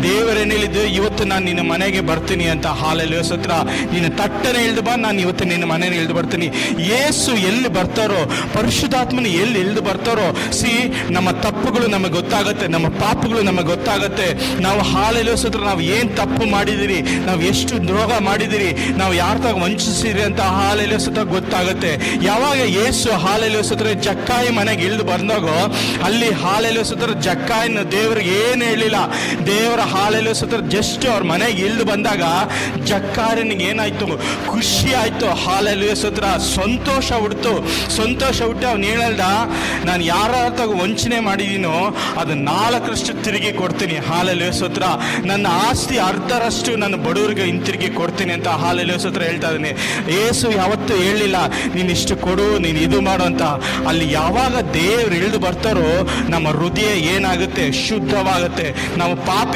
ದೇವರೇನಿದ್ದು ಇವತ್ತು ನಾನು ನಿನ್ನ ಮನೆಗೆ ಬರ್ತೀನಿ ಅಂತ. ಹಾಲೆಲೂಯಾ ಸ್ತೋತ್ರ. ನೀನು ತಟ್ಟನೆ ಇಳಿದು ಬಾ, ನಾನು ಇವತ್ತು ನಿನ್ನ ಮನೆಗೆ ಇಳಿದು ಬರ್ತೀನಿ. ಯೇಸು ಎಲ್ಲಿ ಬರ್ತಾರೋ, ಪರಿಶುದ್ಧಾತ್ಮನ ಎಲ್ಲಿ ಇಳಿದು ಬರ್ತಾರೋ, ನಮ್ಮ ತಪ್ಪುಗಳು ನಮಗೆ ಗೊತ್ತಾಗುತ್ತೆ, ನಮ್ಮ ಪಾಪಗಳು ನಮಗೆ ಗೊತ್ತಾಗುತ್ತೆ. ನಾವು ಹಾಲೆಲೂಯಾ ಸ್ತೋತ್ರ, ನಾವು ಏನು ತಪ್ಪು ಮಾಡಿದಿರಿ, ನಾವು ಎಷ್ಟು ದ್ರೋಹ ಮಾಡಿದಿರಿ, ನಾವು ಯಾರ ತಾಗ ವಂಚಿಸಿರಿ ಅಂತ ಹಾಲೆಲೂಯಾ ಸ್ತೋತ್ರ ಗೊತ್ತಾಗುತ್ತೆ. ಯಾವಾಗ ಯೇಸು ಹಾಲೆಲೂಯಾ ಸ್ತೋತ್ರ ಜಕ್ಕಾಯಿ ಮನೆಗೆ ಇಳಿದು ಬಂದಾಗೋ, ಅಲ್ಲಿ ಹಾಲೆಲೂಯಾ ಸ್ತೋತ್ರ ಜಕ್ಕಾಯಿನ ದೇವರಿಗೆ ಏನು ಹೇಳಿಲ್ಲ. ದೇವರ ಹಾಲೆಲೂಯಾ ಸ್ತೋತ್ರ ಜಸ್ಟ್ ಅವ್ರ ಮನೆಗೆ ಇಳಿದು ಬಂದಾಗ ಜಕ್ಕಾಯನಿಗೆ ಏನಾಯ್ತು, ಖುಷಿ ಆಯ್ತು. ಹಾಲೆಲೂಯಾ ಸ್ತೋತ್ರ. ಸಂತೋಷ ಹುಡ್ತು ಅವನು ಹೇಳಲ್ದ, ನಾನು ಯಾರ ತಾಗ ವಂಚನೆ ಮಾಡಿದೀನೋ ಅದು 4ರಷ್ಟು ತಿರುಗಿ ಕೊಡ್ತೀನಿ. ಹಾಲೆಲೂಯಾ ಸ್ತೋತ್ರ. ನನ್ನ ಆಸ್ತಿ ಅರ್ಧರಷ್ಟು ನನ್ನ ಬಡವರಿಗೆ ಹಿಂತಿರುಗಿ ಕೊಡ್ತೀನಿ ಅಂತ ಹಾಲೆಲೂಯಾ ಸ್ತೋತ್ರ ಹೇಳ್ತಾ ಇದ್ದೀನಿ. ಯೇಸು ಯಾವತ್ತೂ ಹೇಳಿಲ್ಲ ನೀನು ಇಷ್ಟು ಕೊಡು, ನೀನು ಇದು ಮಾಡು ಅಂತ. ಅಲ್ಲಿ ಯಾವಾಗ ದೇವ್ರು ಇಳಿದು ಬರ್ತಾರೋ ನಮ್ಮ ಹೃದಯ ಏನಾಗುತ್ತೆ, ಶುದ್ಧವಾಗುತ್ತೆ. ನಾವು ಪಾಪಿ